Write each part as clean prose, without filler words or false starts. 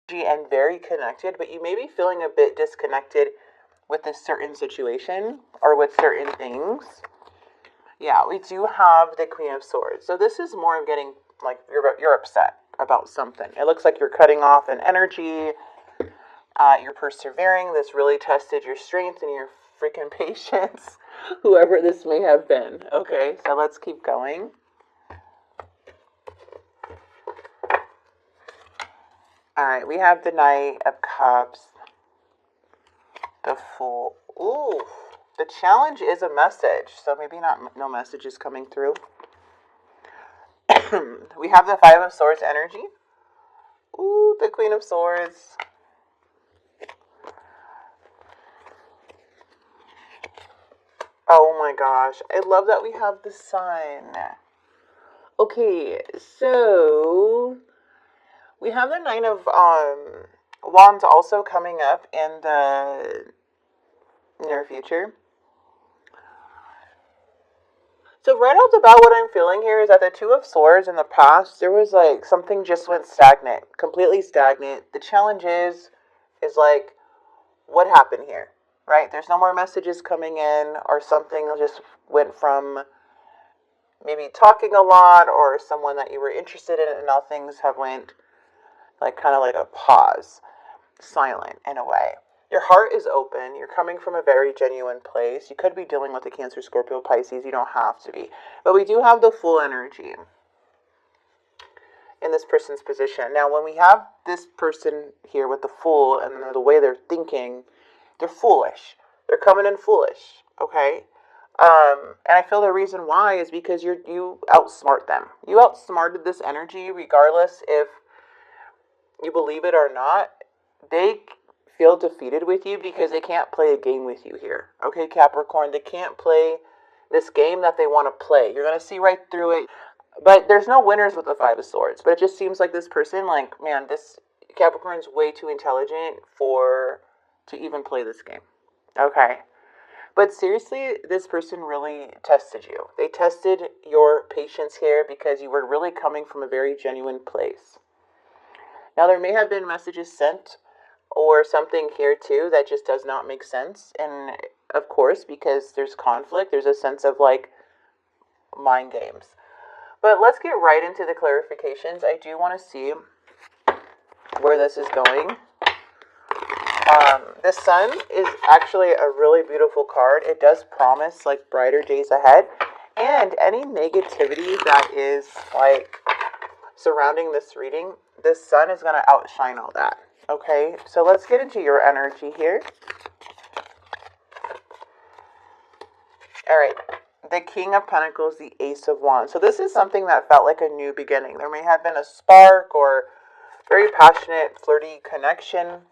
and very connected, but you may be feeling a bit disconnected with a certain situation or with certain things. Yeah, we do have the Queen of Swords. So this is more of getting, like, you're upset about something. It looks like you're cutting off an energy. You're persevering. This really tested your strength and your freaking patience, whoever this may have been. Okay, so let's keep going. All right, we have the Knight of Cups, the Fool. Ooh, the challenge is a message, so maybe no message is coming through. We have the Five of Swords energy. Ooh, the Queen of Swords. Oh my gosh, I love that we have the Sun. Okay, so we have the Nine of Wands also coming up in the near future. So right off the bat, what I'm feeling here is that the Two of Swords in the past, there was like something just went stagnant, completely stagnant. The challenge is like, what happened here, right? There's no more messages coming in, or something just went from maybe talking a lot or someone that you were interested in, and now things have went like kind of like a pause, silent in a way. Your heart is open. You're coming from a very genuine place. You could be dealing with a Cancer, Scorpio, Pisces. You don't have to be. But we do have the Fool energy in this person's position. Now, when we have this person here with the Fool and the way they're thinking, they're foolish. They're coming in foolish, okay? And I feel the reason why is because you outsmart them. You outsmarted this energy regardless if you believe it or not. They feel defeated with you because they can't play a game with you here. Okay, Capricorn, they can't play this game that they want to play. You're going to see right through it. But there's no winners with the Five of Swords. But it just seems like this person, like, man, this Capricorn's way too intelligent to even play this game. Okay. But seriously, this person really tested you. They tested your patience here because you were really coming from a very genuine place. Now, there may have been messages sent or something here too that just does not make sense. And of course, because there's conflict, there's a sense of like mind games. But let's get right into the clarifications. I do want to see where this is going. The Sun is actually a really beautiful card. It does promise like brighter days ahead. And any negativity that is like surrounding this reading, this Sun is going to outshine all that. Okay, so let's get into your energy here. All right, the King of Pentacles, the Ace of Wands. So this is something that felt like a new beginning. There may have been a spark or very passionate, flirty connection.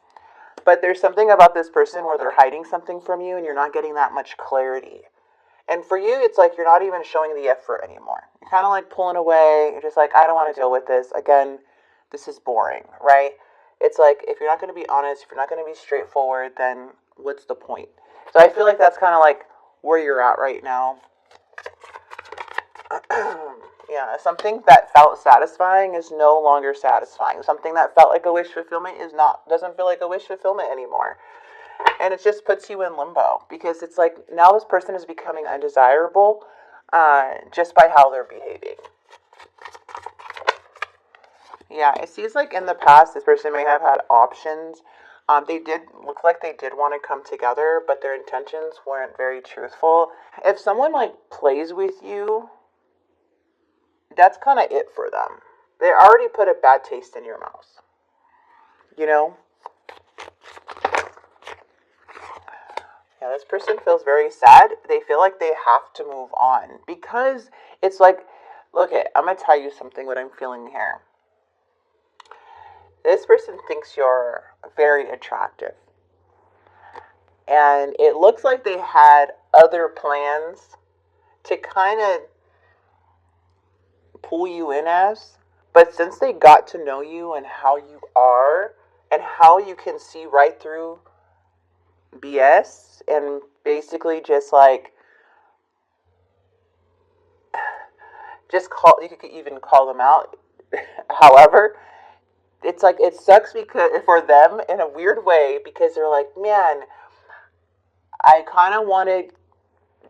But there's something about this person where they're hiding something from you and you're not getting that much clarity. And for you, it's like you're not even showing the effort anymore. You're kind of like pulling away. You're just like, I don't want to deal with this. Again, this is boring, right? It's like, if you're not going to be honest, if you're not going to be straightforward, then what's the point? So I feel like that's kind of like where you're at right now. Yeah, something that felt satisfying is no longer satisfying. Something that felt like a wish fulfillment doesn't feel like a wish fulfillment anymore. And it just puts you in limbo because it's like now this person is becoming undesirable just by how they're behaving. Yeah, it seems like in the past this person may have had options. They did look like they did want to come together, but their intentions weren't very truthful. If someone like plays with you, that's kind of it for them. They already put a bad taste in your mouth. You know? Yeah, this person feels very sad. They feel like they have to move on because it's like, look, I'm going to tell you something, what I'm feeling here. This person thinks you're very attractive. And it looks like they had other plans to kind of pull you in as. But since they got to know you and how you are and how you can see right through BS and basically just like you could even call them out. However, it's like it sucks because for them in a weird way, because they're like, man, I kind of wanted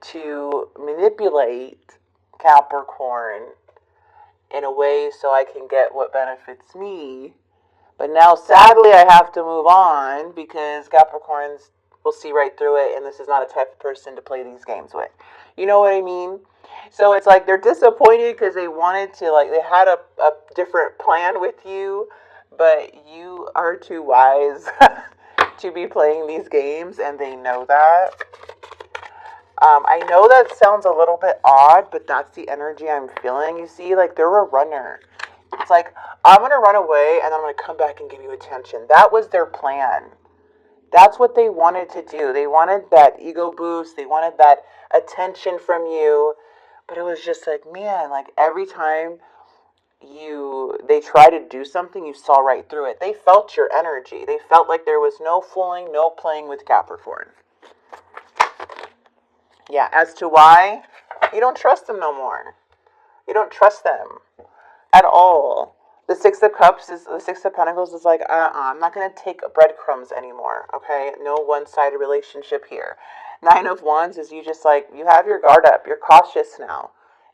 to manipulate Capricorn in a way so I can get what benefits me. But now, sadly, I have to move on because Capricorns will see right through it, and this is not a type of person to play these games with. You know what I mean? So it's like they're disappointed because they wanted to, like, they had a different plan with you, but you are too wise to be playing these games, and they know that. I know that sounds a little bit odd, but that's the energy I'm feeling. You see, like, they're a runner. It's like, I'm going to run away, and I'm going to come back and give you attention. That was their plan. That's what they wanted to do. They wanted that ego boost. They wanted that attention from you. But it was just like, man, like, every time they try to do something, you saw right through it. They felt your energy. They felt like there was no fooling, no playing with Capricorn. Yeah, as to why, you don't trust them no more. You don't trust them at all. The Six of Cups the Six of Pentacles is like, I'm not going to take breadcrumbs anymore, okay? No one-sided relationship here. Nine of Wands is you just like, you have your guard up. You're cautious now.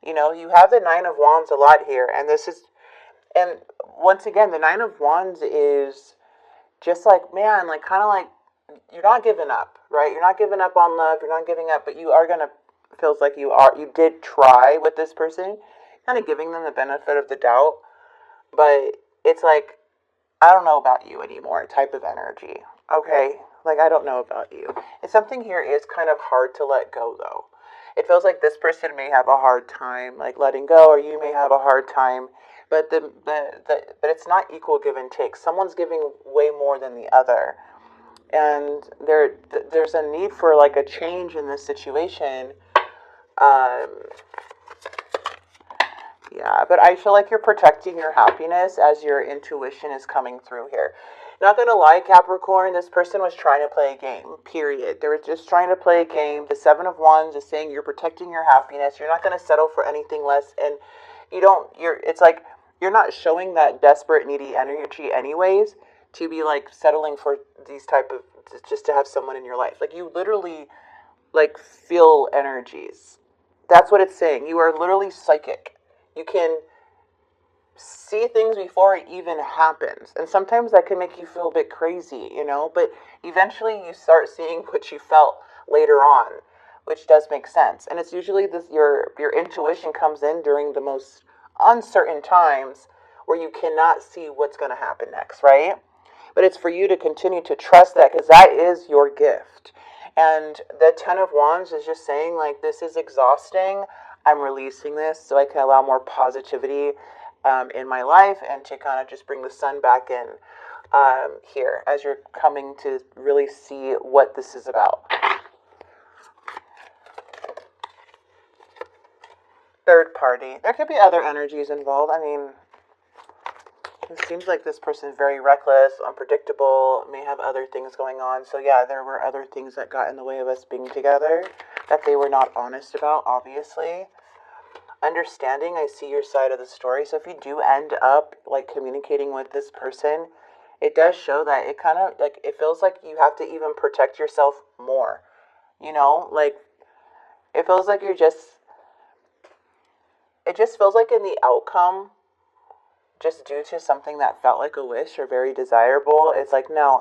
You know, you have the Nine of Wands a lot here. And once again, the Nine of Wands is just like, man, like kind of like, you're not giving up, right? You're not giving up on love. You're not giving up, but you are going to, feels like you did try with this person, kind of giving them the benefit of the doubt, but it's like, I don't know about you anymore type of energy, okay? Like, I don't know about you. And something here is kind of hard to let go, though. It feels like this person may have a hard time, like, letting go, or you may have a hard time, but but it's not equal give and take. Someone's giving way more than the other. And there's a need for, like, a change in this situation. Yeah, but I feel like you're protecting your happiness as your intuition is coming through here. Not gonna lie, Capricorn, this person was trying to play a game, period. They were just trying to play a game. The Seven of Wands is saying you're protecting your happiness. You're not gonna settle for anything less, and it's like you're not showing that desperate, needy energy anyways to be, like, settling for these type of, just to have someone in your life. Like, you literally, like, feel energies. That's what it's saying. You are literally psychic. You can see things before it even happens. And sometimes that can make you feel a bit crazy, you know? But eventually you start seeing what you felt later on, which does make sense. And it's usually your intuition comes in during the most uncertain times where you cannot see what's going to happen next, right? But it's for you to continue to trust that, because that is your gift. And the Ten of Wands is just saying, like, this is exhausting. I'm releasing this so I can allow more positivity in my life, and to kind of just bring the sun back in here as you're coming to really see what this is about. Third party. There could be other energies involved. I mean, it seems like this person is very reckless, unpredictable, may have other things going on. So yeah, there were other things that got in the way of us being together that they were not honest about, obviously. Understanding, I see your side of the story. So if you do end up, like, communicating with this person, it does show that it kind of, like, it feels like you have to even protect yourself more. You know, like, it feels like it just feels like in the outcome, just due to something that felt like a wish or very desirable, it's like, no,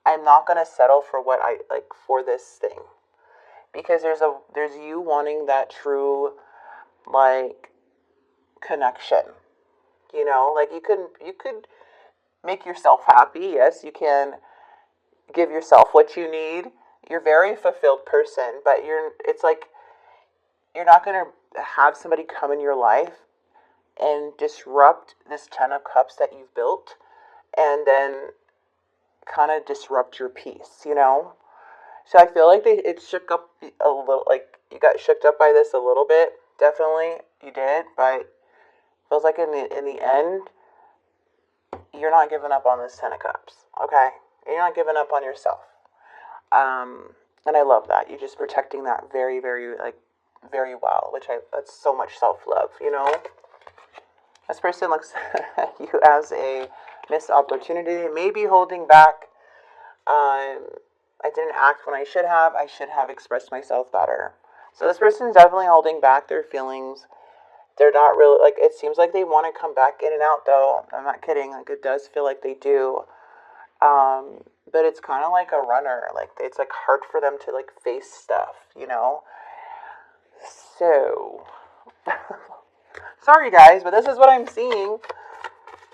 I'm not going to settle for what I like for this thing, because there's you wanting that true, like, connection, you know, like, you could make yourself happy. Yes, you can give yourself what you need. You're a very fulfilled person, but it's like, you're not going to have somebody come in your life and disrupt this Ten of Cups that you've built, and then kind of disrupt your peace, you know? So I feel like it shook up a little, like, you got shook up by this a little bit. Definitely, you did, but it feels like in the end, you're not giving up on this Ten of Cups, okay? You're not giving up on yourself. And I love that. You're just protecting that very, very, like, very well, that's so much self-love, you know? This person looks at you as a missed opportunity. They may be holding back. I didn't act when I should have. I should have expressed myself better. So this person's definitely holding back their feelings. They're not really, like, it seems like they want to come back in and out, though. I'm not kidding. Like, it does feel like they do. But it's kind of like a runner. Like, it's, like, hard for them to, like, face stuff, you know? So, sorry, guys, but this is what I'm seeing.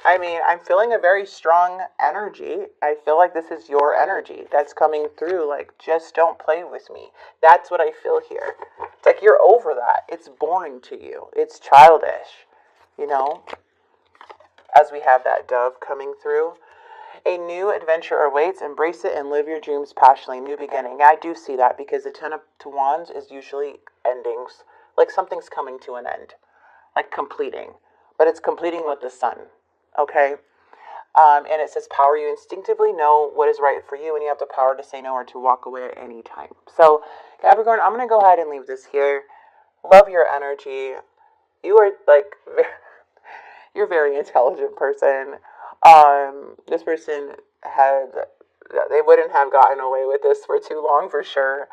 I mean, I'm feeling a very strong energy. I feel like this is your energy that's coming through. Like, just don't play with me. That's what I feel here. It's like you're over that. It's boring to you. It's childish, you know? As we have that dove coming through. A new adventure awaits. Embrace it and live your dreams passionately. New beginning. I do see that because the Ten of Wands is usually endings. Like something's coming to an end. Like completing. But it's completing with the sun. Okay? And it says power. You instinctively know what is right for you and you have the power to say no or to walk away at any time. So, Capricorn, I'm going to go ahead and leave this here. Love your energy. You are like, you're a very intelligent person. This person had, they wouldn't have gotten away with this for too long for sure.